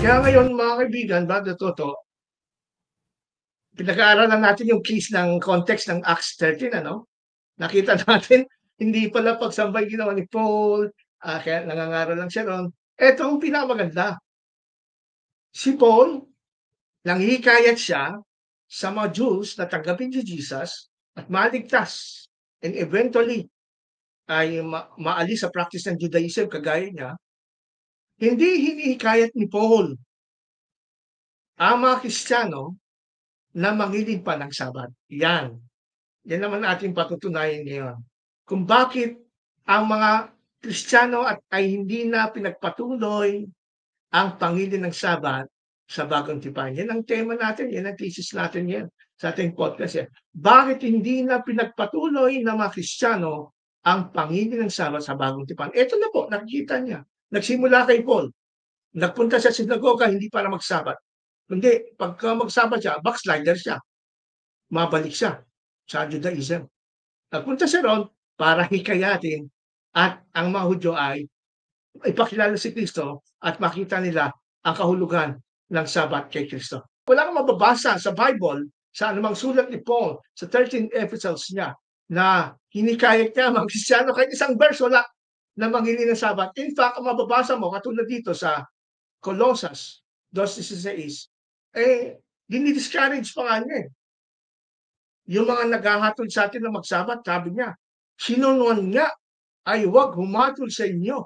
Kaya ngayon mga kaibigan, Brother Toto, pinag-aaralan natin yung case ng context ng Acts 13, ano? Nakita natin, hindi pala pagsambay ginawa ni Paul, kaya nangangaral lang siya ron. Eto ang pinakamaganda. Si Paul, nanghihikayat siya sa mga Jews na tanggapin si Jesus at maligtas and eventually ay maalis sa practice ng Judaism kagaya niya. Hindi hinihikayat ni Paul ang mga Kristiyano na mangilin pa ng Sabat. Yan. Yan naman ating patutunayan ngayon. Kung bakit ang mga Kristiyano ay hindi na pinagpatuloy ang pangilin ng Sabat sa Bagong Tipan. Yan ang tema natin, yan ang thesis natin yan sa ating podcast. Yan. Bakit hindi na pinagpatuloy ng mga Kristiyano ang pangilin ng Sabat sa Bagong Tipan? Ito na po, nakikita niya. Nagsimula kay Paul. Nagpunta sa sinagoga hindi para magsabat. Kundi pagka magsabat siya, backslider siya. Mabalik siya sa Judaism. Nagpunta siya ron para hikayatin at ang mga Hudyo ay ipakilala si Kristo at makita nila ang kahulugan ng Sabat kay Kristo. Wala kang mababasa sa Bible, sa anumang sulat ni Paul, sa 13 epistles niya, na hinikayat niya mga Kristiyano kahit isang verse wala na mangili ng Sabat. In fact, ang mababasa mo, katulad dito sa Colossus 2:16, dinidiscourage pa nga niya eh. Yung mga naghahatol sa atin na magsabat, sabi niya, sino naman nga ay huwag humatol sa inyo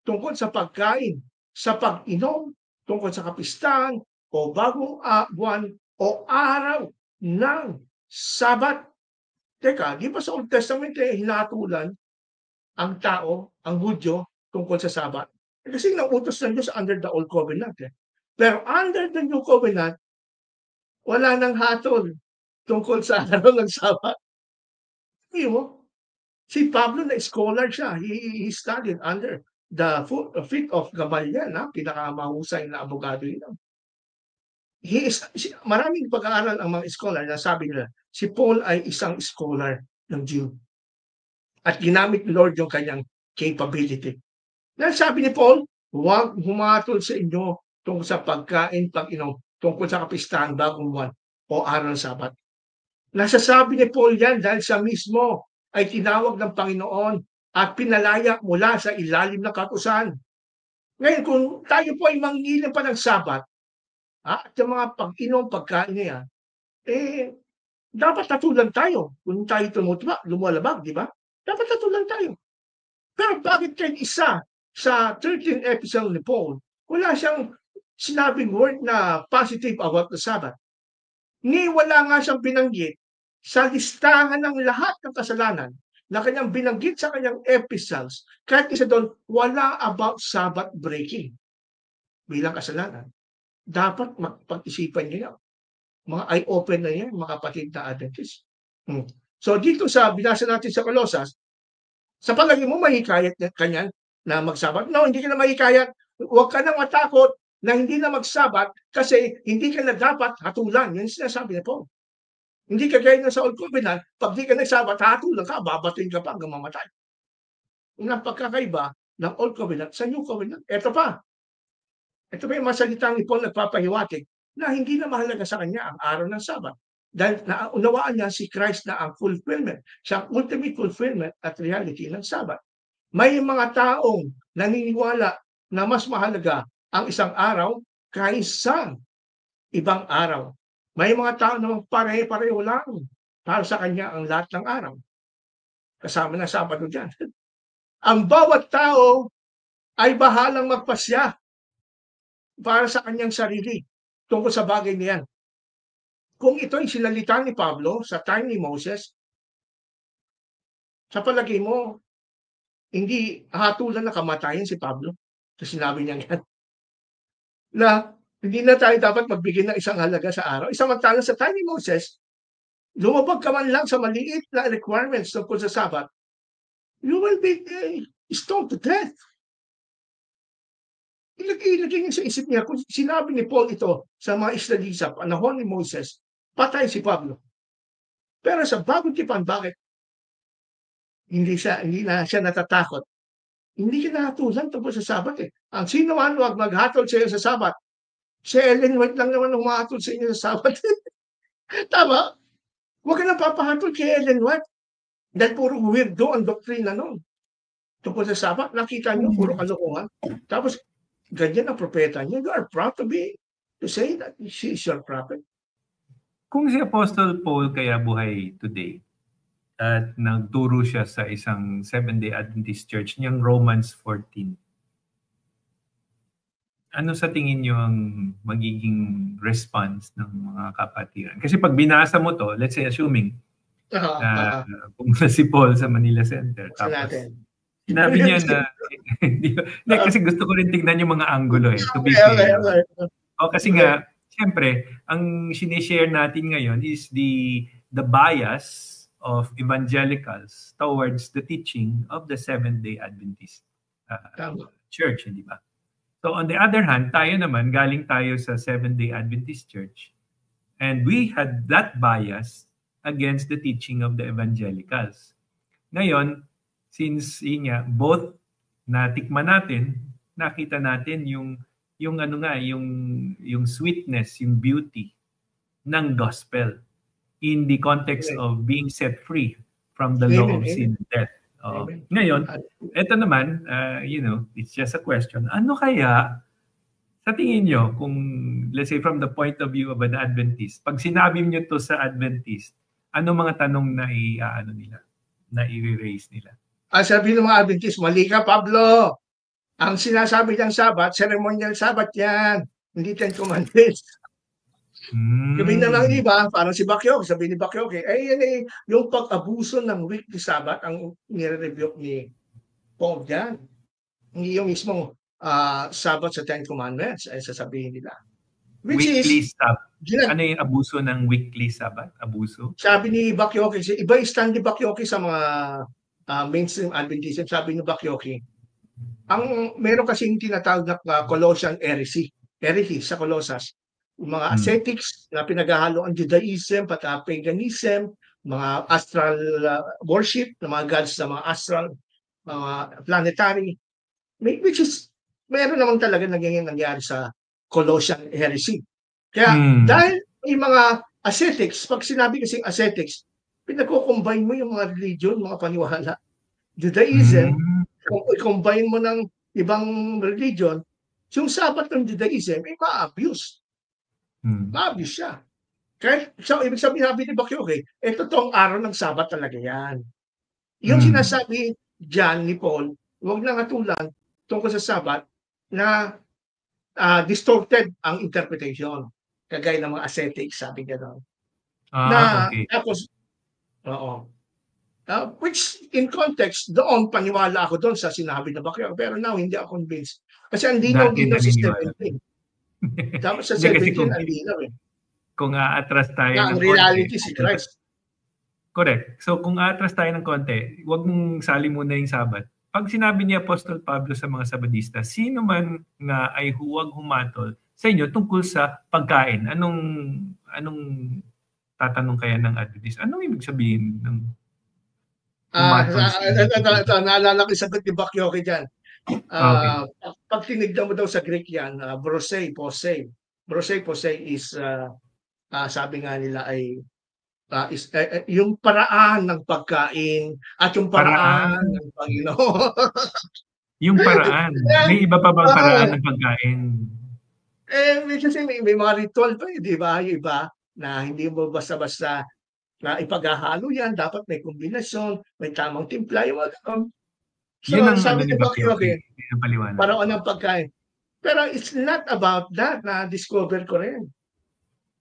tungkol sa pagkain, sa pag-inom, tungkol sa kapistahan, o bagong buwan, o araw ng Sabat. Teka, di ba sa Old Testament hinatulan ang tao, ang Hudyo, tungkol sa Sabat? Kasi nautos ng Diyos under the Old Covenant. Pero under the New Covenant, wala nang hatol tungkol sa araw ng Sabat. Si Pablo na scholar siya. He studied under the feet of Gamaliel, pinakamahusay na abogado yun. Maraming pag-aaral ang mga scholar na sabi nila, si Paul ay isang scholar ng Jew. At ginamit ni Lord yung kanyang capability. Dahil sabi ni Paul, huwag humatol sa inyo tungkol sa pagkain, pag-inom, tungkol sa kapistahan, bagong buwan, o araw ng Sabat. Nasasabi ni Paul yan dahil siya mismo ay tinawag ng Panginoon at pinalaya mula sa ilalim ng kautusan. Ngayon, kung tayo po ay manghiling pa ng Sabat, at yung mga pag-inom, pagkain niya, dapat tatulan tayo. Kung tayo tumutulak, lumalabag, di ba? Dapat tatulan tayo. Pero bakit kahit isa sa 13 episode ni Paul, wala siyang sinabing word na positive about the Sabbath? Wala nga siyang binanggit sa listahan ng lahat ng kasalanan na kanyang binanggit sa kanyang epistles, kahit isa doon, wala about Sabbath breaking bilang kasalanan. Dapat magpag-isipan niyo yan. Mga eye-open na yan, mga kapatid na Adventist. So dito sa binasa natin sa Colossus, sa palagi mo mahikayat kanyan na magsabat? No, hindi ka na mahikayat. Huwag ka nang matakot na hindi na magsabat kasi hindi ka na dapat hatulan. Yan sinasabi ni Paul. Hindi ka gaya sa Old Covenant, pag di ka nagsabat, hatulan ka, babatuin ka pa hanggang mamatay. Ang pagkakaiba ng Old Covenant sa New Covenant. Ito pa yung masalitang ni Paul nagpapahiwatig na hindi na mahalaga sa kanya ang araw ng Sabat. Dahil naunawaan niya si Christ na ang fulfillment, siya ang ultimate fulfillment at reality ng Sabat. May mga taong naniniwala na mas mahalaga ang isang araw kaysa ibang araw. May mga tao namang pare-pareho lang para sa kanya ang lahat ng araw. Kasama na Sabado dyan. Ang bawat tao ay bahalang magpasya para sa kanyang sarili tungkol sa bagay niyan. Kung ito ay sinalita ni Pablo sa time ni Moses, sa palagay mo, hindi hatulan na kamatayan si Pablo sa sinabi niya yan. Na hindi na tayo dapat magbigay ng isang halaga sa araw. Samantalang sa time ni Moses, lumabag ka man lang sa maliit na requirements tungkol sa Sabat, you will be stoned to death. Ilagay niya sa isip niya, kung sinabi ni Paul ito sa mga Israelita, panahon ni Moses, patay si Pablo. Pero sa Bagong Tipan, bakit? Hindi na siya natatakot. Hindi ka nahatulan tungkol sa Sabat. Ang sino man huwag maghatol sa iyo sa Sabat, Si Ellen White lang naman humahatol sa inyo sa Sabbath. Tama? Huwag ka nang papahatol kay Ellen White. Dahil puro weirdo ang doktrina nun. Tungkol sa Sabbath, nakita nyo, puro kalokohan. Tapos, ganyan ang propeta niya. You are proud to say that she is your prophet. Kung si Apostle Paul kaya buhay today at nagturo siya sa isang Seventh-day Adventist church niyang Romans 14, ano sa tingin niyo ang magiging response ng mga kapatiran? Kasi pag binasa mo to, let's say assuming pumunta si Paul sa Manila Center, tapos sinabi niya na kasi gusto ko rin tignan yung mga angulo to be fair. Kasi nga, siyempre, ang sinishare natin ngayon is the bias of evangelicals towards the teaching of the Seventh-day Adventist church, di ba? So on the other hand, tayo naman, galing tayo sa Seventh-day Adventist church, and we had that bias against the teaching of the evangelicals. Ngayon, since both natikman natin, nakita natin yung sweetness, yung beauty ng gospel in the context of being set free from the law of sin and death. Ngayon, ito naman, it's just a question. Ano kaya, sa tingin nyo, kung let's say from the point of view of an Adventist, pag sinabi nyo to sa Adventist, ano mga tanong na i-raise nila? Sabi ng mga Adventist, mali ka, Pablo. Ang sinasabi ng Sabbath, ceremonial Sabbath yan. Hindi Ten Commandments. Sabi na lang iba, parang si Bakyoke, sabi ni Bakyoke, yan yung pag-abuso ng weekly Sabbath ang nire-rebuke ni Paul dyan. Hindi yung mismong Sabbath sa Ten Commandments ay sasabihin nila. Weekly Sabbath. Ano yung abuso ng weekly Sabbath? Abuso? Sabi ni Bakyoke, iba yung stand ni Bakyoke sa mga mainstream Adventism. Sabi ni Bakyoke, meron kasing tinatawag na Colossian heresy sa Colossus. Mga ascetics na pinaghahalo ang Judaism, pati paganism, mga astral worship, ng mga gods na mga astral, mga planetary, which is, meron naman talaga nangyari sa Colossian heresy. Kaya dahil may mga ascetics, pag sinabi kasing ascetics, pinagko-combine mo yung mga religion, mga paniwala. Judaism, kung i-combine mo ng ibang religion, yung Sabbath ng Judaism, ma-abuse. Ma-abuse siya. Kaya, ibig sabihin ni Bakyoke, totoong araw ng Sabbath talaga yan. Yung sinasabi dyan ni Paul, huwag na katulan tungkol sa Sabbath na distorted ang interpretation. Kagaya ng mga ascetics, sabi niya doon. Okay. Tapos, which in context, doon paniwala ako doon sa sinabi na Bakyoke, pero now hindi ako convinced. Kasi ang linaw sa 17. Tapos sa 17, ang linaw Kung aatras tayo ng reality si Christ. Correct. So kung aatras tayo ng konti, huwag mong sali muna yung Sabat. Pag sinabi ni Apostol Pablo sa mga Sabadista, sino man nga ay huwag humatol sa inyo tungkol sa pagkain, anong tatanong kaya ng Adventist? Anong ibig sabihin ng naalala ko yung sagot ni Bakyoke dyan. Pag tinignan mo daw sa Greek yan, brosei, posei. Brosei, posei is, sabi nga nila ay, yung paraan ng pagkain at yung paraan ng Panginoon. Yung paraan. May iba pa bang paraan ng pagkain? Kasi may mga ritual pa di ba? Yung iba na hindi mo basta-basta na ipaghahalo yan, dapat may kombinasyon, may tamang timpla, yung mga ganun. So, sabi ni Bakyoke, paraan ng pagkain. Pero it's not about that, na-discover ko rin.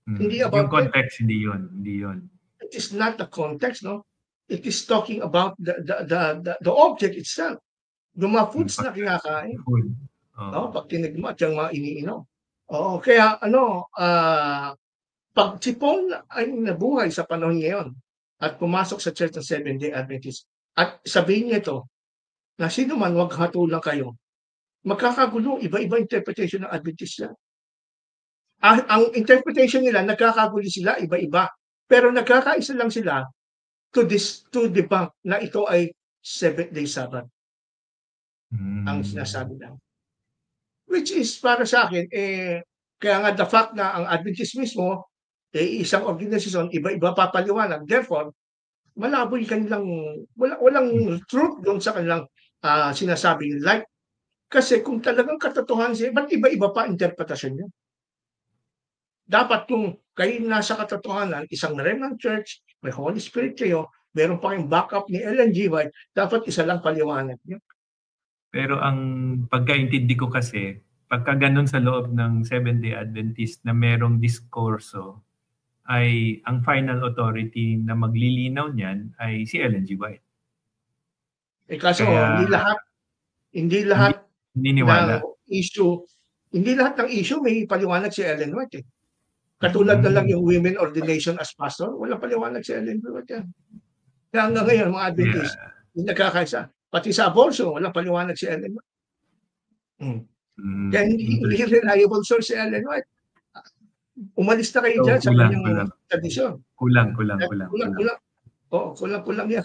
Hindi about yung context, hindi yun. It is not the context, no? It is talking about the object itself. Yung mga foods na kinakain. Pag tinigma at yung mga iniinom. Kaya pag si Paul ay nabuhay sa panahon ngayon at pumasok sa Church ng Seventh-day Adventist at sabihin niya ito, na sino man huwag hatulang kayo, magkakagulo, iba-iba interpretation ng Adventist yan. Ang interpretation nila, nagkakagulo sila, iba-iba. Pero nagkakaisa lang sila to debunk na ito ay Seventh-day Sabbath. Ang sinasabi lang. Which is, para sa akin, Kaya nga the fact na ang Adventist mismo, isang organisasyon, iba-iba papaliwanag. Therefore, malabo yung kanilang, walang truth doon sa kanilang sinasabing like. Kasi kung talagang katotohanan siya, ba't iba-iba pa interpretasyon niya? Dapat kung kayo nasa katotohanan, isang remnant church, may Holy Spirit kayo, meron pa kayong backup ni Ellen G. White, dapat isa lang paliwanag niya. Pero ang pagkaintindi ko kasi, pagka ganun sa loob ng Seventh-day Adventist na merong diskurso, ay ang final authority na maglilinaw niyan ay si Ellen G. White. Kaso hindi lahat ng issue may paliwanag si Ellen White. Katulad na lang yung women ordination as pastor, walang paliwanag si Ellen White yan. Kaya hanggang ngayon, mga Adventist, hindi nagkakaisa. Pati sa abortion, walang paliwanag si Ellen White. Kaya hindi reliable source si Ellen White. Umalis na kayo dyan sa kanyang tradisyon. Kulang. Oo, kulang yan.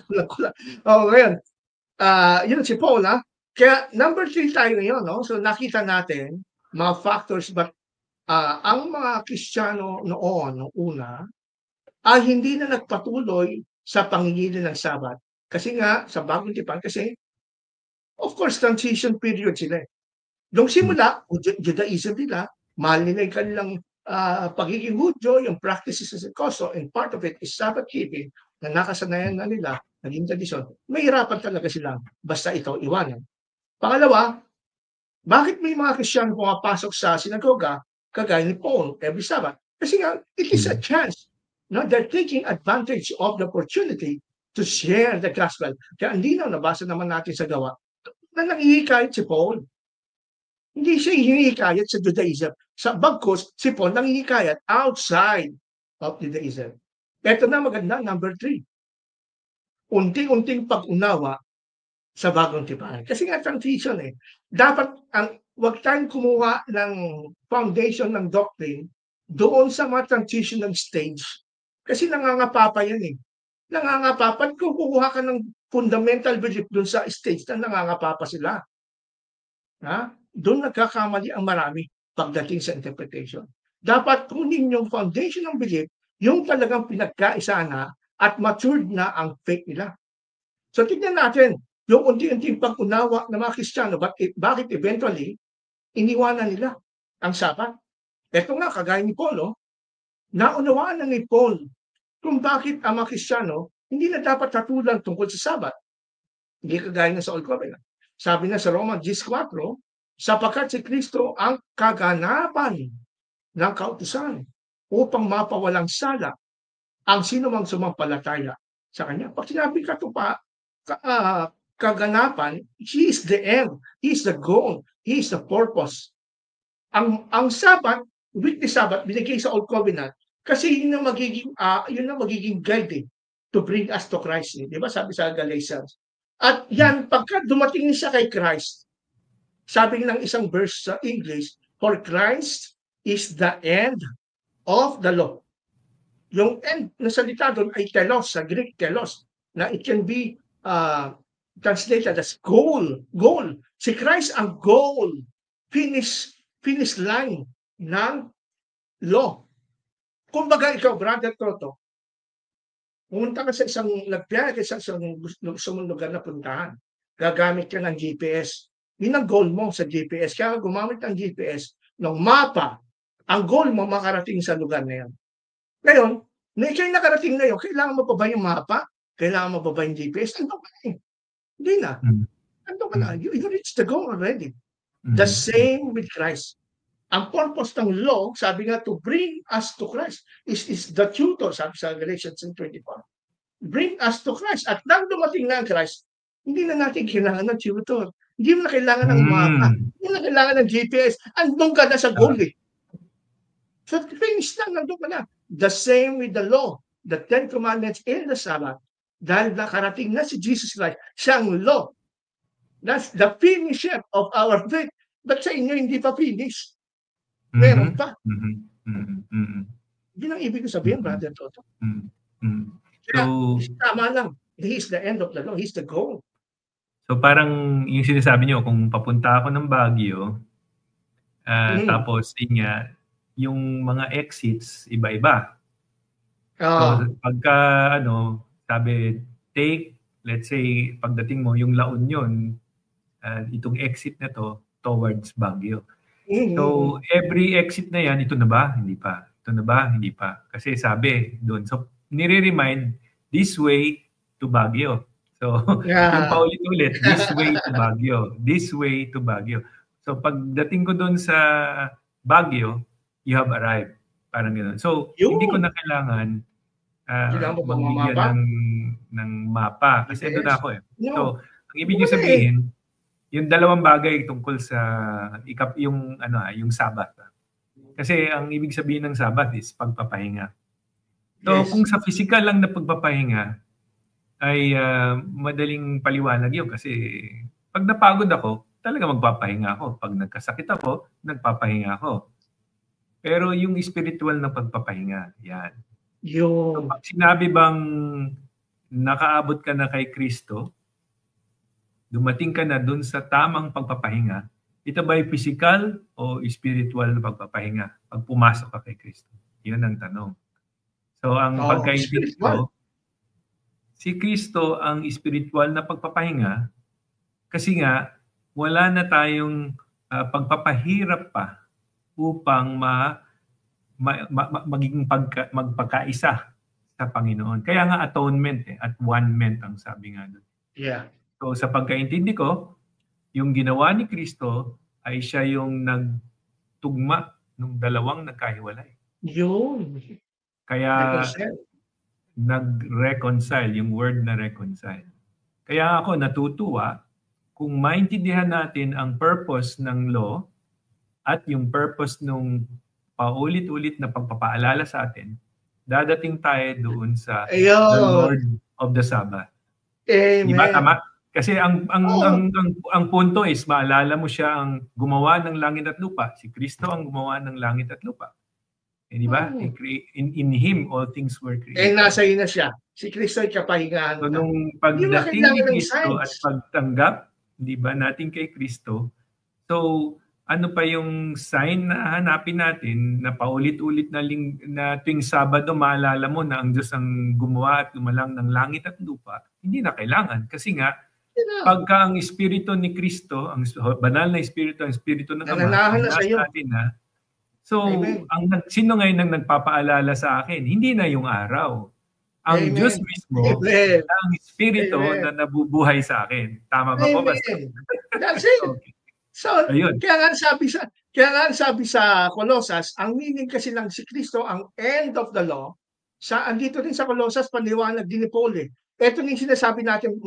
Ngayon, yun si Paul, ha? Kaya number 3 tayo ngayon, no? So nakita natin mga factors, but ang mga Kristiyano noong una ay hindi na nagpatuloy sa pangingili ng Sabat. Kasi nga, sa Bagong Tipan, kasi of course, transition period sila. Nung simula, Judaism nila, mahal nila yung kanilang pagiging Hudyo, yung practices and custom, and part of it is Sabbath keeping, na nakasanayan na nila, naging tradisyon. Mahirapan talaga sila basta ito iwanan. Pangalawa, bakit may mga Kristiyano pumapasok sa sinagoga kagaya ni Paul every Sabbath? Kasi nga, it is a chance. No? They're taking advantage of the opportunity to share the gospel. Kaya hindi na nabasa naman natin sa gawa na nangihikayat si Paul. Hindi siya hinihikayat sa Judaism. Sa bagkus, si Paul nangihikayat outside of Judaism. Ito na maganda, number 3. Unting-unting pag-unawa sa Bagong Tipan. Kasi nga transition Dapat wag tayong kumuha ng foundation ng doctrine doon sa mga transitional stage. Kasi nangangapapa yan Nangangapapa. Kung kukuha ka ng fundamental belief doon sa stage na nangangapapa sila. Doon nagkakamali ang marami pagdating sa interpretation. Dapat kunin yung foundation ng belief, yung talagang pinagkaisa na at matured na ang faith nila. So tignan natin, yung unti-unting pag-unawa ng mga Kristiyano, bakit eventually, iniwanan nila ang Sabat. Ito nga, kagaya ni Paul, naunawaan na ni Paul kung bakit ang mga Kristiyano hindi na dapat tatulan tungkol sa Sabat. Hindi kagaya na sa Old Covenant. Sabi na sa Romans 10:4, sapagkat si Kristo ang kaganapan ng kautusan upang mapawalang sala ang sino mang sumampalataya sa Kanya. Pag sinabi kaganapan, He is the end, He is the goal, He is the purpose. Ang Sabat, weekly Sabat, binigay sa Old Covenant kasi yun ang magiging guide to bring us to Christ. Di ba? Sabi sa Galatians. At yan, pagka dumating siya kay Christ, sabi ng isang verse sa English, for Christ is the end of the law. Yung end na salita doon ay telos, sa Greek telos, na it can be translated as goal. Si Christ ang goal, finish line ng law. Kumbaga ikaw, Brother Toto, pumunta ka sa nagbiyahe sa isang gusto mong lugar na puntahan. Gagamit ka ng GPS. Yun ang goal mo sa GPS. Kaya gumamit ng GPS ng mapa. Ang goal mo makarating sa lugar na yan. Ngayon, na ikay nakarating na yun, kailangan mo pa ba yung mapa? Kailangan mo pa ba yung GPS? Ando ka na Hindi na. Ando ka na. You reached the goal already. The same with Christ. Ang purpose ng law, sabi nga, to bring us to Christ is the tutor, sabi sa Galatians 24. Bring us to Christ. At nang dumating na ang Christ, hindi na natin kailangan ng tutor. Hindi mo na kailangan ng mapa. Hindi mo na kailangan ng GPS. Andun ka na sa goal So, finish lang, nandun ka na. The same with the law. The 10 Commandments in the Sabbath. Dahil nakarating na si Jesus Christ, siyang law. That's the finisher of our faith. But sa inyo, hindi pa finish. Meron pa. Yun ang ibig sabihin, Brother Toto. Kaya, tama lang. He is the end of the law. He is the goal. So parang yung sinasabi nyo, kung papunta ako ng Baguio, tapos yung mga exits iba-iba. So pagka sabi take, let's say pagdating mo yung La Union, itong exit na to towards Baguio. So every exit na yan, ito na ba? Hindi pa. Ito na ba? Hindi pa. Kasi sabi doon. So nire-remind this way to Baguio. So yung paulit-ulit, this way to Baguio. This way to Baguio. So pagdating ko doon sa Baguio, you have arrived. Parang gano'n. So hindi ko na kailangan magbigyan ng mapa. Kasi doon ako eh. So ang ibig sabihin, yung dalawang bagay tungkol sa yung Sabbath. Kasi ang ibig sabihin ng Sabbath is pagpapahinga. So kung sa physical lang na pagpapahinga ay madaling paliwanag yun kasi pag napagod ako, talaga magpapahinga ako. Pag nagkasakit ako, nagpapahinga ako. Pero yung spiritual na pagpapahinga, yan. So, pag sinabi bang nakaabot ka na kay Kristo, dumating ka na dun sa tamang pagpapahinga, ito ba ay physical o spiritual na pagpapahinga pag pumasok ka kay Kristo? Yun ang tanong. So ang pagkaintindi ko, si Kristo ang spiritual na pagpapahinga kasi nga wala na tayong pagpapahirap pa upang magiging magpagkaisa sa Panginoon. Kaya nga atonement at one-ment ang sabi nga doon. Yeah. So sa pagkaintindi ko, yung ginawa ni Kristo ay siya yung nagtugma ng dalawang nagkahiwalay. Yun. Kaya nag-reconcile, yung word na reconcile. Kaya ako natutuwa kung maintindihan natin ang purpose ng law at yung purpose nung paulit-ulit na pagpapaalala sa atin, dadating tayo doon sa the Lord of the Sabbath. Amen. Di ba tama? Kasi ang punto is maalala mo siya ang gumawa ng langit at lupa. Si Kristo ang gumawa ng langit at lupa. Di ba? In Him all things were created. Nasa iyo na siya. Si Kristo ay kapahingahan. So nung pagdating ni Kristo at pagtanggap, di ba, natin kay Kristo, so ano pa yung sign na hanapin natin na paulit-ulit na tuwing Sabado maalala mo na ang Diyos ang gumawa at lumalang ng langit at lupa? Hindi na kailangan. Kasi nga, pagka ang Espiritu ni Kristo, ang banal na Espiritu, ang Espiritu ng Ama, nasa atin na. So, sino ngayon ang nagpapaalala sa akin? Hindi na yung araw. Ang Diyos mismo, ang Espiritu na nabubuhay sa akin. Tama ba po, Pastor? That's it. Okay. So, kaya nga sabi sa Colossus, ang meaning kasi ng si Kristo, ang end of the law, andito rin sa Colossus, paniwanag din ni Paul eh. Ito yung sinasabi natin,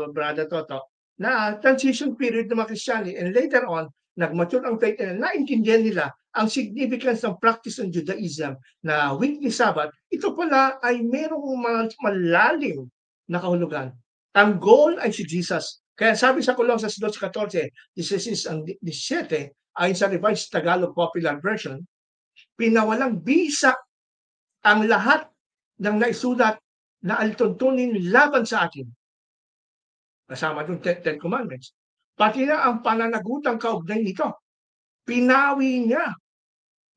Brother Toto, na transition period ng mga Kristiyani, and later on, nag-mature ang faith and naintindihan nila ang significance ng practice ng Judaism na weekly Sabbath. Ito pala ay merong malalim na kahulugan. Ang goal ay si Jesus. Kaya sabi sa Colossus 2:14, 16 ang 17, ayon sa Revised Tagalog Popular Version, pinawalang bisa ang lahat ng naisulat na alituntunin laban sa atin. Kasama doon 10 Commandments. Pati na ang pananagutang kaugnay nito. Pinawi niya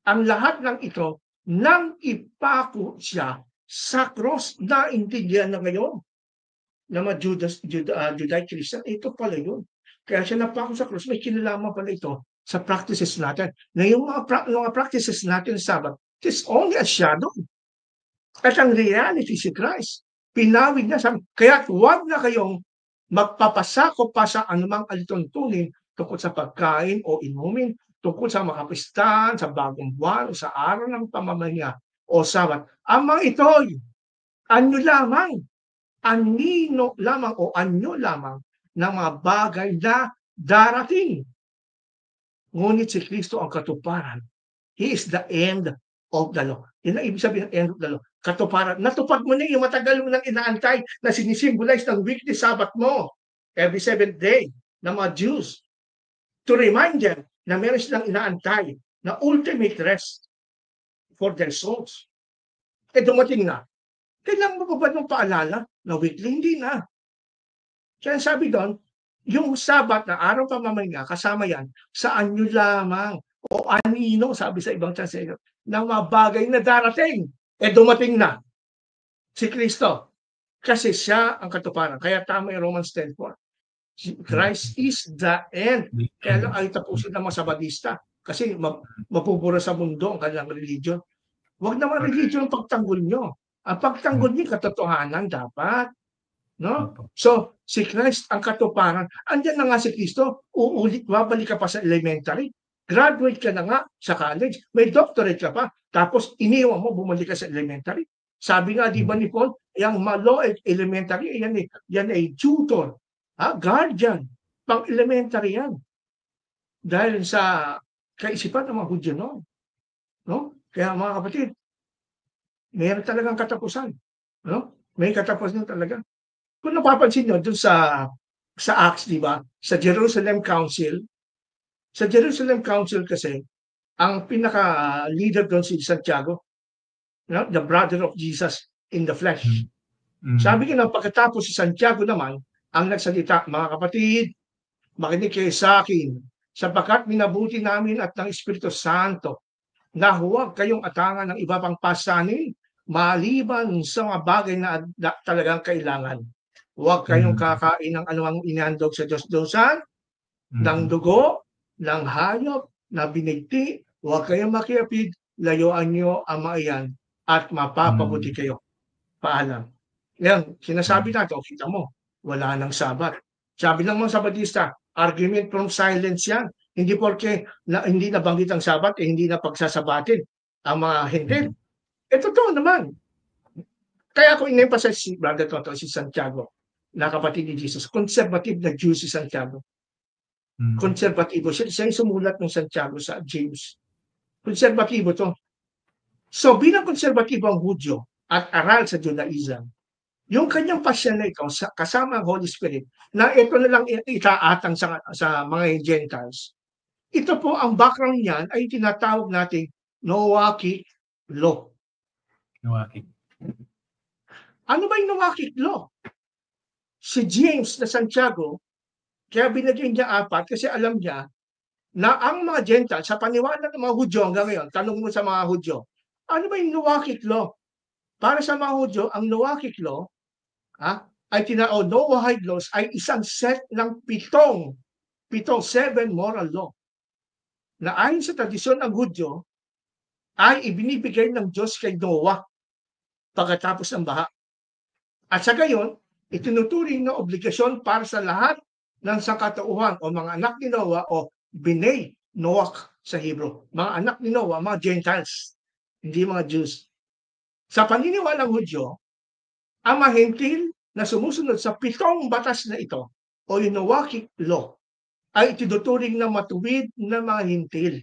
ang lahat ng ito nang ipako siya sa cross. Na intindihan na ngayon na mga Judaic Christian, ito pala yun. Kaya siya napako sa cross, may kinalaman pala ito sa practices natin. Na yung mga practices natin sa Sabbath, it is only a shadow. At ang reality si Christ. Pinawid na sa... Kaya huwag na kayong magpapasako pa sa anumang alituntunin tungkol sa pagkain o inumin, tungkol sa mga kapistahan, sa bagong buwan, o sa araw ng pamamahinga o Sabat. Ang mga ito'y anyo lamang, anino lamang o anyo lamang ng mga bagay na darating. Ngunit si Kristo ang katuparan. He is the end of the law. Yan ang ibig sabihin ng end of the law. Katuparan. Natupad mo na yung matagal mo nang inaantay na sinisimbolize ng weekly Sabbath mo every 7th day ng mga Jews to remind them na meron silang inaantay na ultimate rest for their souls. Dumating na. Kailangan mo pa ba nung paalala na weekly? Hindi na. Kaya sabi doon, yung Sabbath na araw pamamahinga, kasama yan, sa anyo lamang o anino, sabi sa ibang translation, ng mga bagay na darating. Dumating na si Kristo. Kasi siya ang katuparan. Kaya tama yung Romans 10:4. Christ is the end. Kaya lang ay tapusin ng mga Sabadista. Kasi mapupura sa mundo ang kanilang religion. Huwag naman religion ang pagtanggol nyo. Ang pagtanggol nyo, katotohanan dapat. No? So, si Christ ang katuparan. Andiyan na nga si Kristo, babalik ka pa sa elementary. Graduate ka na nga sa college. May doctorate ka pa. Tapos iniwan mo, bumalik ka sa elementary. Sabi nga, di ba ni Paul, yung law elementary, yan ay tutor, guardian, pang elementary yan. Dahil sa kaisipan ng mga Hudyo noon. No? Kaya mga kapatid, mayroon talagang katapusan. No? May katapusan talaga. Kung napapansin nyo, dun sa Acts, di ba? Sa Jerusalem Council kasi, ang pinaka-leader doon si Santiago, the brother of Jesus in the flesh. Sabi ko na pagkatapos si Santiago naman, ang nagsalita, mga kapatid, makinig kayo sa akin, sapagkat minabuti namin at ng Espiritu Santo na huwag kayong atangan ng iba pang pasanin maliban sa mga bagay na talagang kailangan. Huwag kayong kakain ng anumang inihandog sa Diyos-Diyosan, ng dugo, ng hayop, na binigti, huwag kayong makiapid, layuan nyo ang mga iyan at mapapabuti kayo. Paalam. Yan, sinasabi natin, kita mo, wala nang sabat. Sabi ng mga Sabadista, argument from silence yan. Hindi porke hindi nabanggit ang sabat, hindi na pagsasabatin ang mga hintil. Totoo naman. Kaya ako in-emphasize si Brother Toto, si Santiago, na kapatid ni Jesus, conservative na Jew si Santiago. Konserbatibo. Siya yung sumulat ng Santiago sa James. Konserbatibo to. So bilang konserbatibo ang Hudyo at aral sa Judaism, yung kanyang pasyon na ito kasama ang Holy Spirit, na ito na lang itaatang sa mga Gentiles, ito po ang background niyan ay tinatawag nating Noachic Law. Noachic. Ano ba yung Noachic Law? Si James na Santiago, kaya binigyan niya 4 kasi alam niya na ang mga Gentiles, sa paniwala ng mga Hudyo hanggang ngayon, tanong mo sa mga Hudyo, ano ba yung Noachic Law? Para sa mga Hudyo, ang Noachic Law ay Noahide laws ay isang set ng 7 moral law na ayon sa tradisyon ng Hudyo ay ibinibigay ng Diyos kay Noah pagkatapos ng baha. At sa gayon, itinuturing na obligasyon para sa lahat ng sangkatauhan o mga anak ni Noah o Bnei Noach sa Hebrew. Mga anak ni Noah, mga Gentiles, hindi mga Jews. Sa paniniwalang Hudyo, ang mga Hentil na sumusunod sa 7 batas na ito o yung Noachic Law ay itinuturing na matuwid na mga Hentil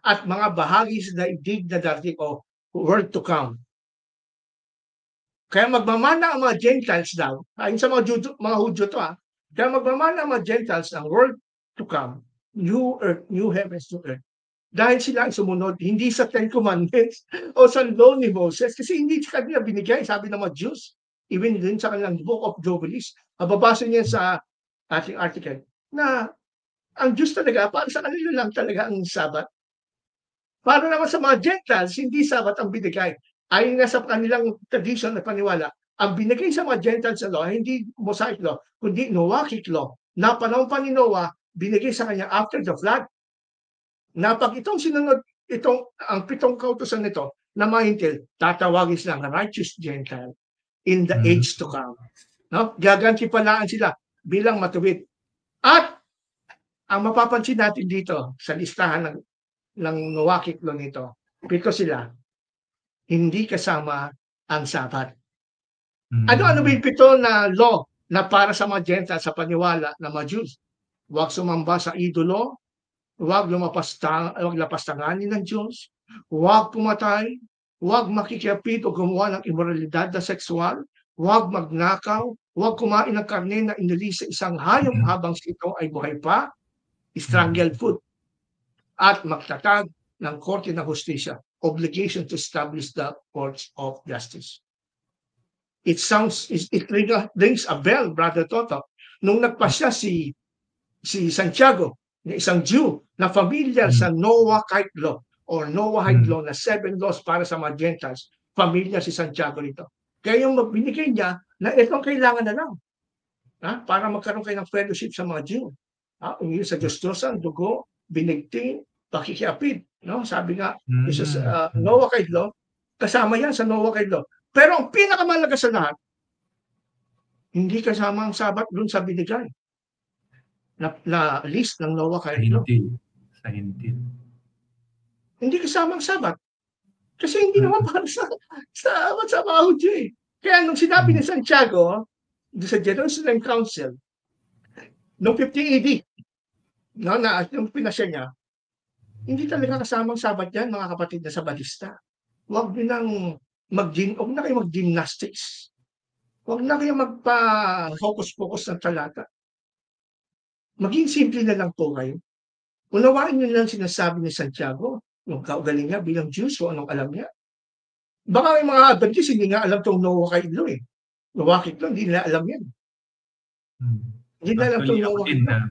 at mga bahagi sa daigdig na darating o world to come. Kaya magmamana ang mga Gentiles daw, ayon sa mga Hudyo to kaya magmamana ang mga Gentiles ng world to come, new earth, new heavens, new earth. Dahil sila ay sumunod, hindi sa 10 Commandments o sa law ni Moses, kasi hindi kanila binigay, sabi ng mga Jews, even din sa kanilang Book of Jubilees. Mababasa niya sa ating article na ang Diyos talaga, para sa kanila lang talaga ang Sabat. Para naman sa mga Gentiles, hindi Sabat ang binigay. Ayon nga sa kanilang tradition na paniwala, ang binigay sa mga Gentiles sa law, hindi Mosaic law, kundi Noachic law, na panahon pa ni Noah, binigay sa kanya after the flood. Na pag itong sinunod, ang 7 kautusan nito, na mga Hintil, tatawagin silang righteous Gentile in the age to come. No? Gagantipalaan sila bilang matuwid. At ang mapapansin natin dito sa listahan ng Noachic law nito, 7 sila, hindi kasama ang Sabat. Ano ba yung 7 na law na para sa mga Gentiles sa paniwala ng mga Jews? Huwag sumamba sa idolo, huwag lapastanganin ng Diyos, huwag pumatay, huwag makikiapid o gumawa ng immoralidad na sexual, huwag magnakaw, huwag kumain ng karne na inili sa isang hayop habang ito ay buhay pa, strangled food, at magtatag ng korte ng hustisya, obligation to establish the courts of justice. It rings a bell, Brother Toto. Nung nagpasya si Santiago, na isang Jew na familiar sa Noachic law, or Noahide law na 7 laws para sa mga Gentiles, pamilya si Santiago nito. Kaya yung binigay niya na itong kailangan na lang para magkaroon kayo ng fellowship sa mga Jew. Umili sa Diyos-Diyosan, dugo, binigting, pakikiapid. No? Sabi nga, Noahide law, kasama yan sa Noahide law. Pero ang pinakamalaga sa lahat, hindi kasama ang Sabat dun sa binigay na list ng Noahide law. Sa hintil. Hindi kasama ang Sabat. Kasi hindi naman para sa mga Hudyo eh. Kaya nung sinabi ni Santiago, sa Jerusalem Council, noong 50 AD, na yung pinasya niya, hindi talaga kasama ang Sabat yan, mga kapatid na Sabatista. Huwag na kayo mag-gymnastics. Huwag na kayo magpa-focus-focus ng talata. Maging simple na lang po kayo. Unawain niyo lang sinasabi ni Santiago, yung kaugaling niya bilang Jews, o anong alam niya. Baka may mga Adventist, hindi nga alam itong Noahide law eh. Noahide law, hindi nila alam yan. Hindi nila alam itong Noahide law.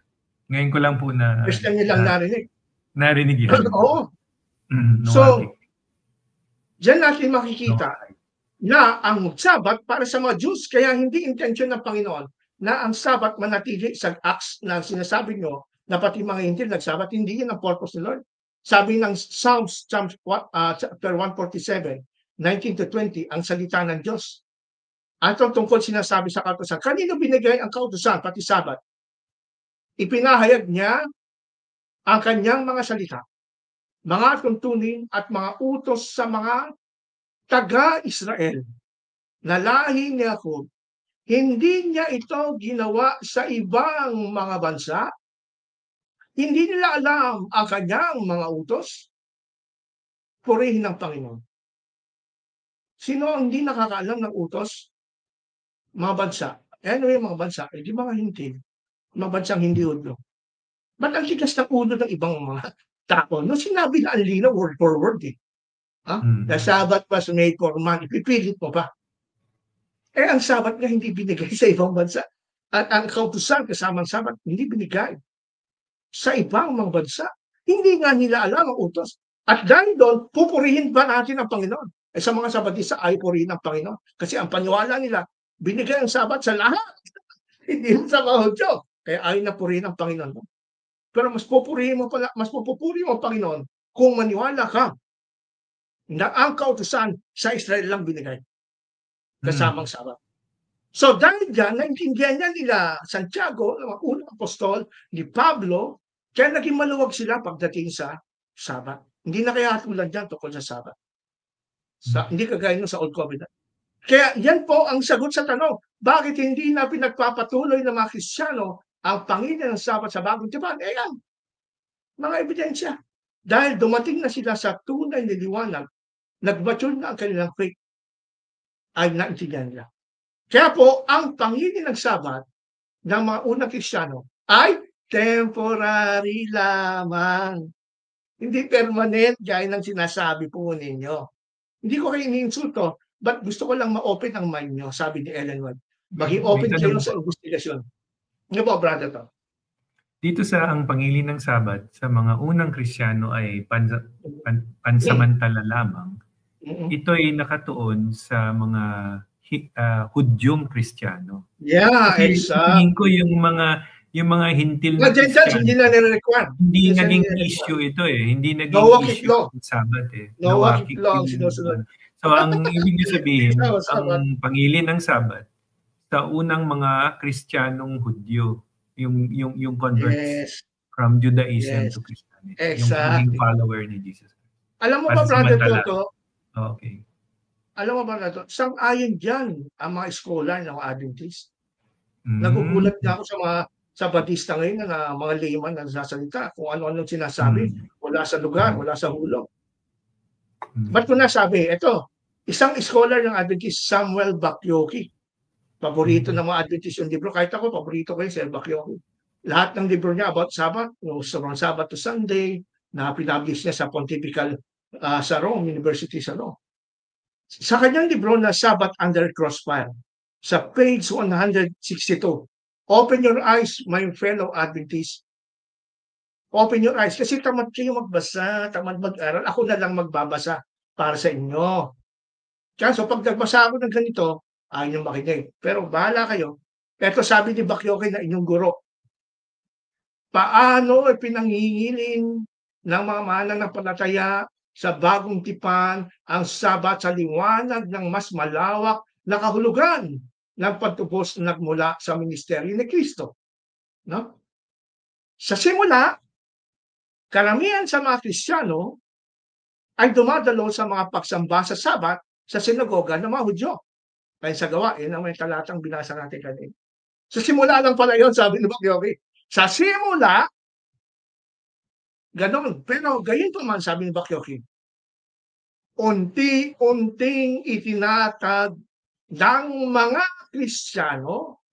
Ngayon ko lang po na... First time nilang narinig. Narinig yan. Oo. So, diyan natin makikita na ang Sabat para sa mga Jews, kaya hindi intention ng Panginoon na ang Sabat manatili sa Acts na sinasabi nyo na pati mga Hintil nagsabat, hindi yun ang purpose ni Lord. Sabi ng Psalms chapter 147, 19-20, ang salita ng Diyos. Atong tungkol sinasabi sa kautusan, kanino binigay ang kautusan, pati Sabat? Ipinahayag niya ang kanyang mga salita, mga tuntunin at mga utos sa mga taga-Israel na lahi ni Jacob. Hindi niya ito ginawa sa ibang mga bansa. Hindi nila alam ang kanyang mga utos. Purihin ng Panginoon. Sino ang hindi nakakaalam ng utos? Mga bansa. Ano yung mga bansa? Di mga hindi. Mga bansang hindi Hudyo. Ba't ang tigas ng ulo ng ibang mga tao? No, sinabi na ang linaw word for word eh. The Sabbath was made for man. Ipipilit mo pa. Ang Sabbath nga hindi binigay sa ibang bansa. At ang kautusan kasamang Sabbath hindi binigay sa ibang mga bansa. Hindi nga nila alam ang utos. At dahil doon, pupurihin pa natin ang Panginoon. Sa mga Sabatista ay purihin ang Panginoon. Kasi ang paniwala nila, binigay ang Sabat sa lahat. Hindi sa mga Hudyo. Kaya ay na purihin ang Panginoon. Pero mas pupurihin mo ang Panginoon kung maniwala ka na ang kautusan sa Israel lang binigay. Kasamang Sabat. So dahil dyan, naintindihan niya nila Santiago, ang unang apostol, ni Pablo, kaya naging maluwag sila pagdating sa Sabat. Hindi na kaya tulad dyan tungkol sa Sabat. Hindi kagaya nung sa Old Covenant. Kaya yan po ang sagot sa tanong, bakit hindi na pinagpapatuloy ng mga Kristiyano ang Panginoon ng Sabat sa Bagong Tipan? Yan, mga ebidensya. Dahil dumating na sila sa tunay na liwanag, nag-mature na ang kanilang faith, ay naintindihan nila. Kaya po, ang Panginoon ng Sabat ng mga unang Kristiyano ay temporary lamang. Hindi permanent, gaya ng sinasabi po ninyo. Hindi ko kayo iniinsulto, but gusto ko lang ma-open ang mind nyo, sabi ni Ellen White. Maging open kayo sa investigasyon. Ano po, brother to? Dito sa ang pangilin ng Sabat, sa mga unang Kristiyano ay pansamantala lamang. Ito ay nakatuon sa mga Hudyong Kristiyano. Yeah, exactly. Ko yung mga hintil na Kristiyano. Hindi na nire-require. Hindi naging issue ito eh. Hindi naging issue ng Sabat eh. Noahic law ang sinusunod. So ang ibig sabihin, ang pangilin ng Sabat sa unang mga Kristiyanong Hudyo, yung converts from Judaism to Christianity. Exactly. Yung follower ni Jesus. Alam mo ba, brother Toto? Okay. Alam mo ba na ito? Sang-ayon dyan ang mga scholar ng Adventist. Nagugulat na ako sa mga Sabatista ngayon na mga layman na nasasalita kung ano-ano sinasabi wala sa lugar, wala sa hulog. Ba't ko nasabi? Ito, isang scholar ng Adventist, Samuel Bakyoki. Paborito ng mga Adventist yung libro. Kahit ako, paborito ko yung Samuel Bakyoki. Lahat ng libro niya about Sabbath, from Sabbath to Sunday, na pinablish niya sa Pontifical sa Rome, University sa Rome. Sa kanyang libro na Sabbath Under Crossfire, sa page 162, open your eyes, my fellow Adventists. Open your eyes. Kasi tamad kayo magbasa, tamad mag-aral. Ako na lang magbabasa para sa inyo. Kaso pag nagbasa ako ng ganito, ayaw nyo makinig. Pero bahala kayo. Ito sabi ni Bakyoke na inyong guro. Paano pinanghihiling ng mga mananampalataya sa bagong tipan ang Sabat sa liwanag ng mas malawak na kahulugan ng pagtubos na nagmula sa ministeryo ni Kristo? No? Sa simula, karamihan sa mga Kristiyano ay dumadalo sa mga pagsamba sa Sabat sa sinagoga ng mga Hudyo. Kaya sa gawa, yun ang may talatang binasa natin kanina. Sa simula lang pala yun, sabi ni Bakyoke. Sa simula, ganon. Pero gayon pa man, sabi ni Bakyoke, unti-unting itinatag ng mga Kristiyano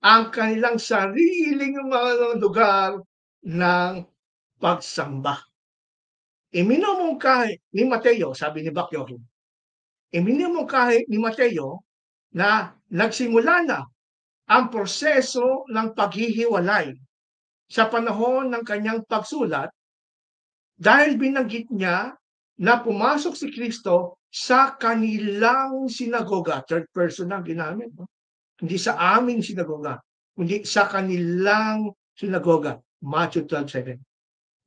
ang kanilang sariling mga lugar ng pagsamba. Iminumungkahi ni Mateo, sabi ni Bakyoke, iminumungkahi ni Mateo na nagsimula na ang proseso ng paghihiwalay sa panahon ng kanyang pagsulat dahil binanggit niya na pumasok si Kristo sa kanilang sinagoga. Third person ang ginamit. No? Hindi sa aming sinagoga, kundi sa kanilang sinagoga. Matthew 12:7,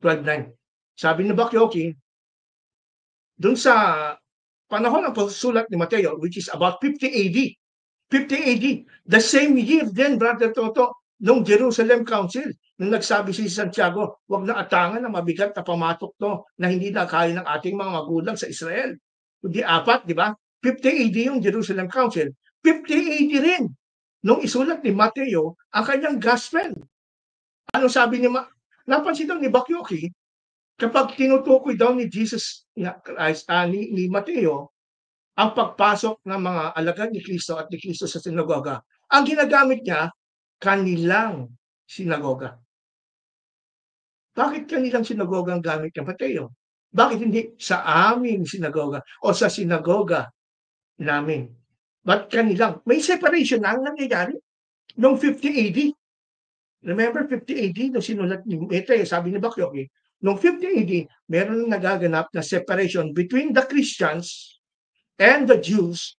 12:9. Sabi ni Bakyoke, dun sa panahon ng pagsulat ni Mateo, which is about 50 AD, 50 AD, the same year then, Brother Toto, nung Jerusalem Council, nung nagsabi si Santiago, wag na atangan na mabigat na pamatok to na hindi na kaya ng ating mga magulang sa Israel. Kundi 4, di ba? 50 AD yung Jerusalem Council. 50 AD rin nung isulat ni Mateo ang kanyang gospel. Ano sabi niya? Napansin daw ni Bakyoke, kapag tinutukoy daw ni Jesus Christ, ni Mateo, ang pagpasok ng mga alagad ni Kristo at ni Kristo sa sinagoga, ang ginagamit niya, kanilang sinagoga. Bakit kanilang sinagoga ang gamit ng Mateo? Bakit hindi sa aming sinagoga o sa sinagoga namin? Ba't kanilang? May separation na ang nangyayari noong 50 AD. Remember 50 AD nung sinulat ni Mateo, sabi ni Bakyoke, noong 50 AD, meron nagaganap na separation between the Christians and the Jews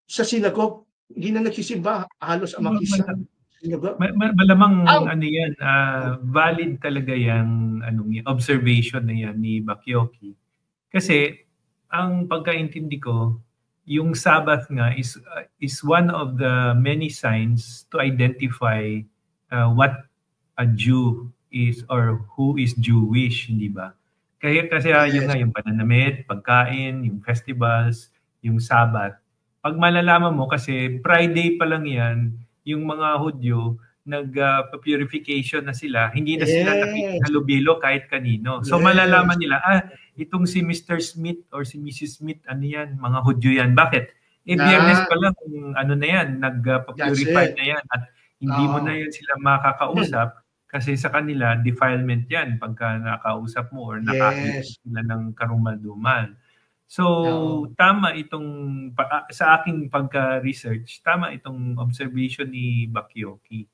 sa synagogue. Hindi na nagsisimba halos ang mga Christian. Malamang ano yan, valid talaga yung observation na yan ni Bakyoke. Kasi ang pagkaintindi ko, yung Sabbath nga is one of the many signs to identify what a Jew is or who is Jewish, hindi ba? Kasi yun nga, yung pananamit, pagkain, yung festivals, yung Sabbath. Pag malalaman mo, kasi Friday pa lang yan, yung mga Hudyo, nag-purification na sila, hindi na sila nakihalubilo kahit kanino. So malalaman nila, itong si Mr. Smith or si Mrs. Smith, ano yan, mga Hudyo yan. Bakit? Biyernes pa lang, ano na yan, nag-purify na yan at hindi mo na yan sila makakausap kasi sa kanila, defilement yan pagka nakausap mo or nakakita sila ng karumal-dumal. So, tama itong, sa aking pagka-research, tama itong observation ni Bakyoke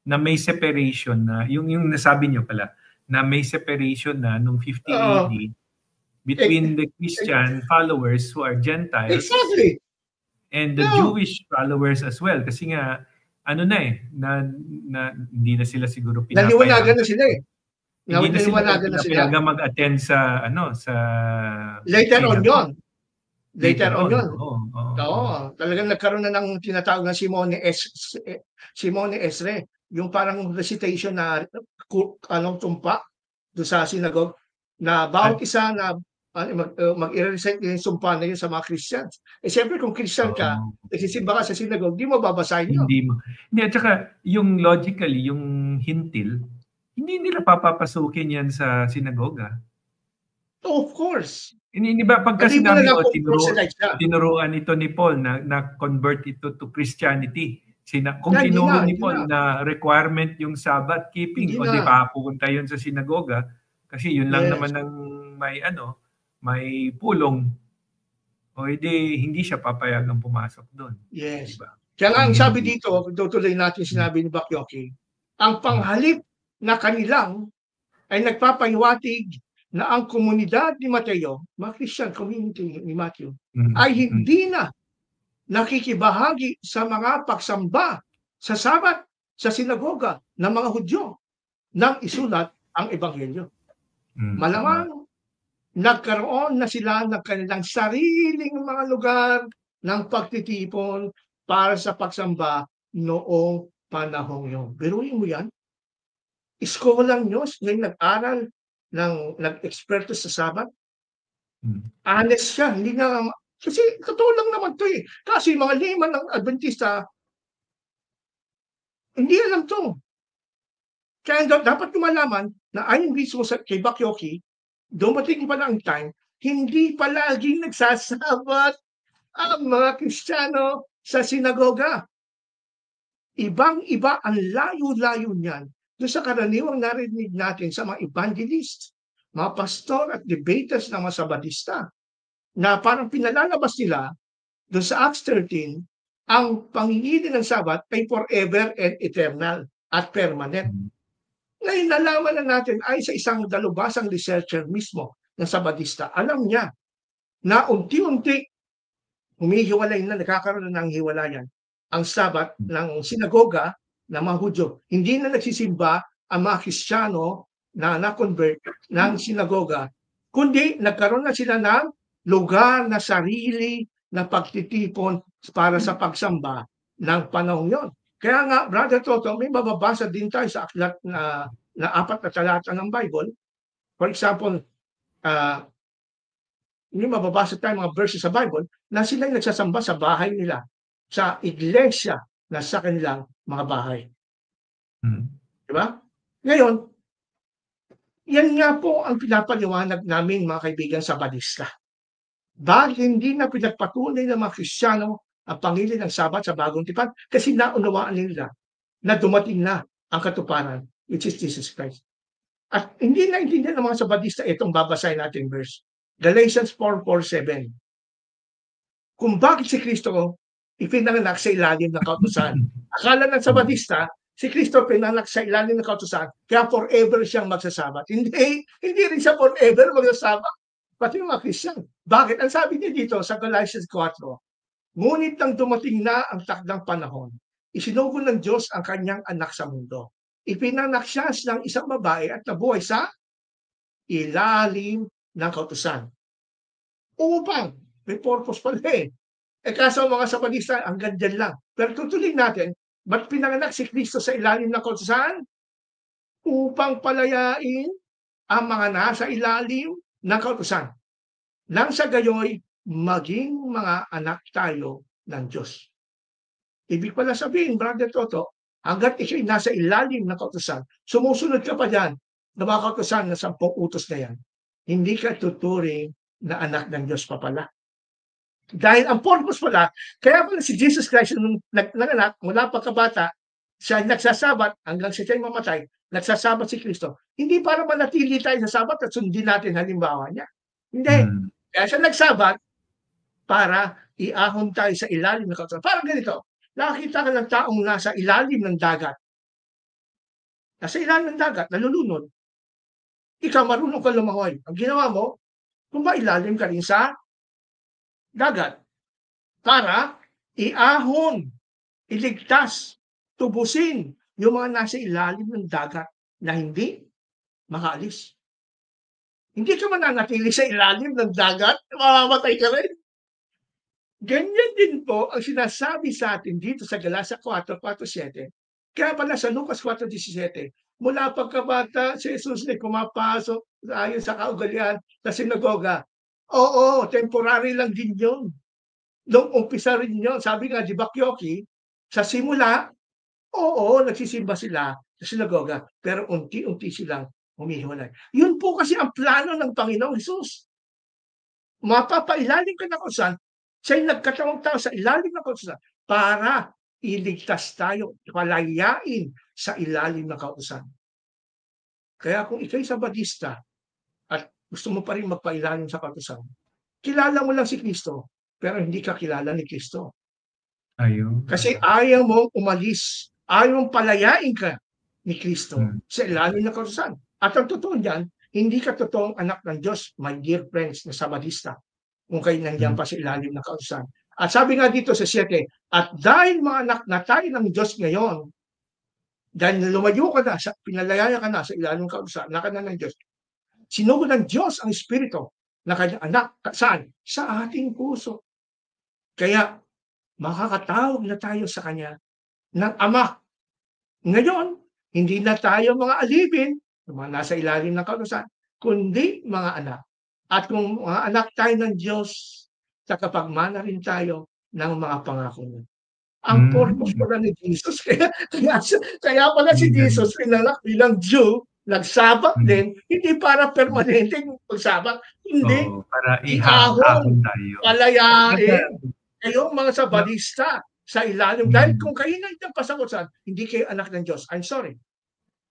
na may separation na, yung nasabi niyo pala, na may separation na nung 50 AD between the Christian followers who are Gentiles and the Jewish followers as well. Kasi nga, ano na hindi na sila siguro pinapayag. Naliwanagan na sila Hindi na sila mag-attend sa sa later on yun. Talagang nagkaroon na ng tinatawag na Simone Esre, yung parang recitation na tumpa do sa synagogue na bawat isa na mag-i-recite yung sumpa na yun sa mga Christians. Siyempre kung Christian ka, nagsisimba ka sa synagogue, di mo babasahin yun. Hindi, at saka yung logically, yung hintil, hindi nila papapasukin yan sa sinagoga. Of course. Hindi ba pagka sinabi ko, tinuruan ito ni Paul na convert ito to Christianity. Kung tinuro ni Paul na requirement yung Sabbath keeping, o di pa pupunta yun sa sinagoga, kasi yun lang naman ang may pulong, o hindi siya papayagang pumasok doon. Yes. Diba? Kaya nga ang sabi dito, tutuloy natin sinabi ni Bakyoke, ang panghalip na kanilang ay nagpapahiwatig na ang komunidad ni Mateo, mga Christian community ni Matthew, ay hindi na nakikibahagi sa mga pagsamba sa Sabat, sa sinagoga ng mga Hudyo nang isulat ang Ebanghelyo. Malamang nagkaroon na sila ng kanilang sariling mga lugar ng pagtitipon para sa pagsamba noong panahong yun. Biruin mo yan. Iskolang Diyos ngayon nag-aral nag-eksperto sa Sabat. Honest siya, hindi nga, kasi totoo lang naman to eh. Kasi mga layman ng Adventista, hindi alam to. Kaya dapat lumalaman na ayon mismo kay Bakyoki, dumating pala ang time, hindi palaging nagsasabat ang mga Kristiyano sa sinagoga. Ibang-iba ang layo-layo niyan doon sa karaniwang narinig natin sa mga evangelist, mga pastor at debaters ng mga Sabatista, na parang pinalalabas nila doon sa Acts 13, ang pangingili ng Sabat ay forever and eternal at permanent. Ngayon nalaman na natin ay sa isang dalubhasang researcher mismo ng Sabatista, alam niya na unti-unti humihiwalay na, nakakaroon na ng hiwalayan ang Sabat ng sinagoga ng mga Hudyo. Hindi na nagsisimba ang mga Kristiyano na na-convert ng sinagoga, kundi nagkaroon na sila ng lugar na sarili na pagtitipon para sa pagsamba ng panahon yon. Kaya nga, Brother Toto, may mababasa din tayo sa aklat na 4 na talata ng Bible. For example, may mababasa tayo mga verses sa Bible na sila'y nagsasamba sa bahay nila, sa iglesia na sa kanilang mga bahay. Diba? Ngayon, yan nga po ang pinapaliwanag namin mga kaibigan sa Sabatista. Bakit hindi na pinagpatunay ng mga Kristiyano ang pangili ng Sabat sa Bagong Tipan? Kasi naunawaan nila na dumating na ang katuparan, which is Jesus Christ. At hindi naintindihan ng mga Sabatista itong babasahin natin verse. Galatians 4:4-7. Kung bakit si Kristo ipinanganak sa ilalim ng kautusan. Akala ng Sabatista, si Kristo pinanganak sa ilalim ng kautusan, kaya forever siyang magsasabat. Hindi rin siya forever magsasabat. Pati yung mga Christian. Bakit? Ang sabi niya dito sa Galatians 4, ngunit nang dumating na ang takdang panahon, isinugo ng Diyos ang kanyang anak sa mundo. Ipinanganak siya ng isang babae at nabuhay sa ilalim ng kautusan. Upang, may purpose pala eh. Kaso mga Sabatista, hanggang dyan lang. Pero tutuloy natin, ba't pinanganak si Kristo sa ilalim ng kautusan? Upang palayain ang mga nasa ilalim ng kautusan. Nang sa gayoy, maging mga anak tayo ng Diyos. Ibig pala sabihin, Brother Toto, hanggat ikay nasa ilalim ng kautusan, sumusunod ka pa dyan na mga kautusan na 10 utos na yan, hindi ka tuturing na anak ng Diyos pa pala. Dahil ang purpose pala, kaya pala si Jesus Christ nung nanganak, mula pagkabata, siya nagsasabat hanggang siya mamatay, nagsasabat si Kristo. Hindi para manatili tayo sa sabat at sundin natin halimbawa niya. Hindi. Kaya siya nagsabat para iahon tayo sa ilalim ng kautusan. Parang ganito, nakakita ka ng taong nasa ilalim ng dagat. Nasa ilalim ng dagat, nalulunod. Ikaw marunong ka lumangoy. Ang ginawa mo, kung ba ilalim ka rin sa dagat para iahon, iligtas, tubusin yung mga nasa ilalim ng dagat na hindi makaalis. Hindi ka mananatili sa ilalim ng dagat, mamamatay ka rin. Ganyan din po ang sinasabi sa atin dito sa Galatia 4:4-7. Kaya pala sa Lucas 4:17, mula pagkabata si Jesus ay pumapasok ayon sa kaugalian sa sinagoga. Oo, temporary lang din yun. Nung umpisa rin yun, sabi nga di Bakyoki, sa simula, oo, nagsisimba sila sa sinagoga, pero unti-unti silang humihiwalay. Yun po kasi ang plano ng Panginoong Hesus. Mapapailalim ka ng kautusan, siya'y nagkatawang tao sa ilalim ng kautusan para iligtas tayo, palayain sa ilalim ng kautusan. Kaya kung ikaw'y Sabatista at gusto mo pa rin magpailalim sa kautusan, kilala mo lang si Kristo, pero hindi ka kilala ni Kristo. Ayun. Kasi ayaw mong umalis, ayaw mong palayain ka ni Kristo sa ilalim ng kautusan. At ang totoo diyan, hindi ka totoong anak ng Diyos, my dear friends na Sabadista, kung kayo nandiyan pa sa ilalim ng kautusan. At sabi nga dito sa 7, at dahil mga anak na tayo ng Diyos ngayon, dahil lumayo ka na, pinalayaya ka na sa ilalim ng kautusan, anak ka na ng Diyos, sinugod ng Diyos ang Espiritu na kanyang anak, saan? Sa ating puso. Kaya, makakatawag na tayo sa Kanya ng Ama. Ngayon, hindi na tayo mga alipin, mga nasa ilalim ng kautusan, kundi mga anak. At kung mga anak tayo ng Diyos, takapagmana rin tayo ng mga pangako niya. Ang purpose pala ni Jesus, kaya pala si Jesus pinalak bilang Jew, nagsabat din, hindi para permanente magsabat, hindi. Para ihahon tayo. Palayain kayong mga Sabadista sa ilalim. Dahil kung kayo nandiyan pa sa kautusan, hindi kayo anak ng Diyos. I'm sorry.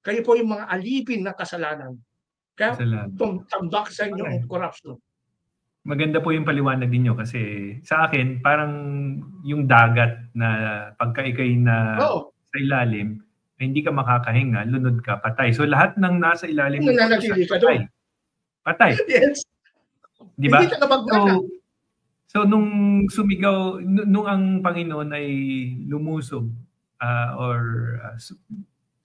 Kayo po yung mga alipin ng kasalanan. Kaya tambak sa inyo ang corruption. Maganda po yung paliwanag ninyo kasi sa akin, parang yung dagat na pagka ikay na sa ilalim, hindi ka makakahinga, lunod ka, patay. So lahat ng nasa ilalim ng patay. Patay. Yes. Di ba? Hindi ka magmana. So nung sumigaw, nung ang Panginoon ay lumusob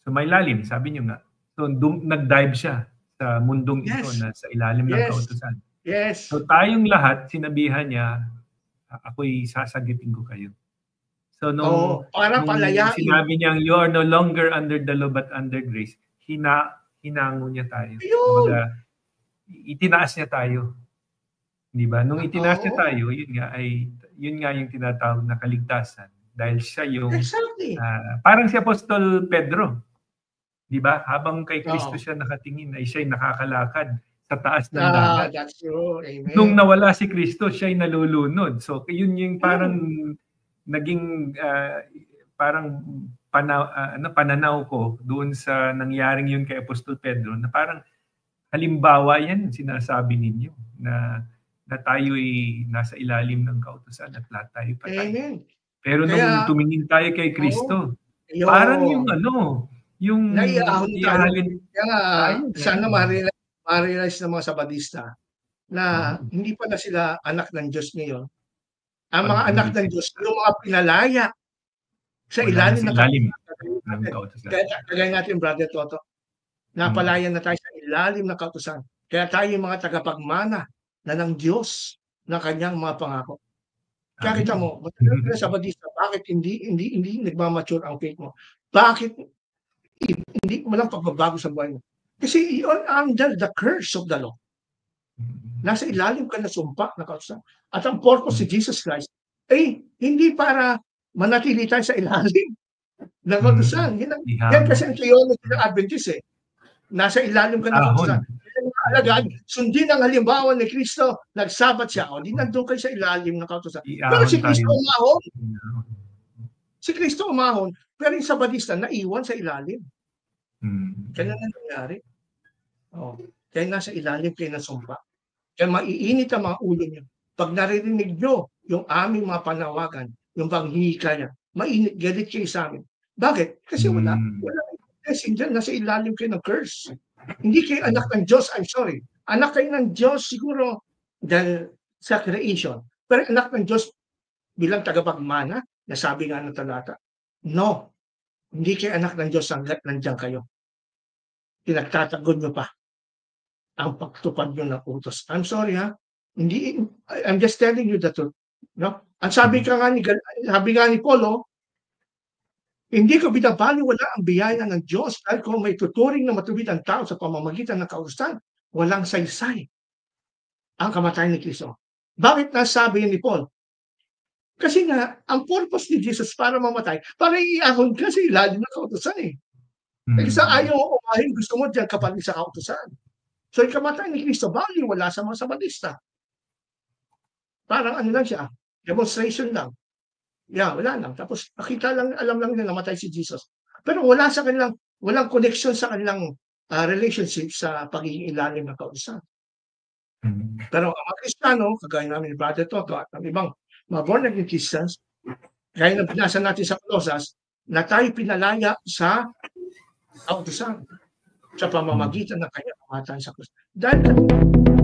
sumailalim, sabi niyo nga. So nag-dive siya sa mundong ito na sa ilalim ng kautusan. Yes. So tayong lahat, sinabihan niya, ako'y sasagitin ko kayo. So nung sinabi niyang, you are no longer under the law but under grace, hinango niya tayo. Kumbaga, itinaas niya tayo. Di ba? Nung itinaas niya tayo, yun nga yung tinatawag na kaligtasan. Dahil siya yung, parang si Apostol Pedro. Di ba? Habang kay Kristo siya nakatingin, ay siya'y nakakalakad sa taas ng dagat. That's true. Amen. Nung nawala si Kristo, siya'y nalulunod. So, yun yung parang naging parang pananaw ko doon sa nangyaring yun kay Apostol Pedro na parang halimbawa yan sinasabi ninyo na tayo'y nasa ilalim ng kautusan at lahat tayo patay. Amen. Pero nung tumingin tayo kay Kristo, parang yung yung naiahalin tayo. Sana ma-realize ng mga Sabadista na hindi pala sila anak ng Diyos ngayon. Ang mga anak ng Diyos, yung mga pinalaya sa ilalim ng kautusan. Kagaya natin, Brother Toto, napalaya na tayo sa ilalim ng kautusan. Kaya tayo yung mga tagapagmana na ng Diyos na kanyang mga pangako. Kaya kita mo, matagal na Sabadista, bakit hindi nagmamature ang faith mo? Bakit hindi mo lang pagbabago sa buhay mo? Kasi you're under the curse of the law. Nasa ilalim ka na sumpa na kautusan. At ang purpose si Jesus Christ ay hindi para manatili tayo sa ilalim ng kautusan. Yan kasi ang theology ng Adventist Nasa ilalim ka ng kautusan. Alagad, sundin ang halimbawa ni Kristo, nagsabat siya. O, di nandun kayo sa ilalim ng kautusan. Pero si Kristo umahon. Si Kristo umahon, pero yung Sabadista naiwan sa ilalim. Kaya na nangyari. Kaya nasa ilalim kayo ng sumpa. Kaya maiinit ang mga ulo niyo. Pag naririnig nyo yung aming mga panawagan, yung panghihikaya, mainit, galit kayo sa amin. Bakit? Kasi wala blessing dyan, nasa ilalim kayo ng curse. Hindi kayo anak ng Diyos, I'm sorry. Anak kayo ng Diyos siguro dahil sa creation. Pero anak ng Diyos bilang tagapagmana, nasabi nga ng talata, no, hindi kayo anak ng Diyos hanggat nandiyan kayo. Pinagtatagod nyo pa ang pagtupad nyo ng utos. I'm sorry hindi, I'm just telling you the truth. No? Ang sabi nga ni Paulo, hindi ko binabaliwala ang biyaya ng Diyos dahil kung may tuturing na matuwid ang tao sa pamamagitan ng kautusan, walang saysay ang kamatayan ni Kristo. Bakit nasabi ni Paul? Kasi nga, ang purpose ni Jesus para mamatay, para iahon ka sa ilalim ng kautusan Kasi ayaw mo umahin, gusto mo diyan kapalit sa kautusan. So, yung kamatayan ni Kristo, wala sa mga Sabadista. Parang ano lang siya, demonstration lang. Wala lang. Tapos alam lang nila namatay si Jesus. Pero wala sa kanilang, walang connection sa kanilang relationship sa pagiging ilalim ng kautusan. Pero ang mga Kristiyano, kagaya namin ni Brother Toto at ang ibang mga born again Christians, gaya na binasa natin sa Colossus, na tayo pinalaya sa kautusan. sa pamamagitan ng kanyang kamatayan sa krus. Dahil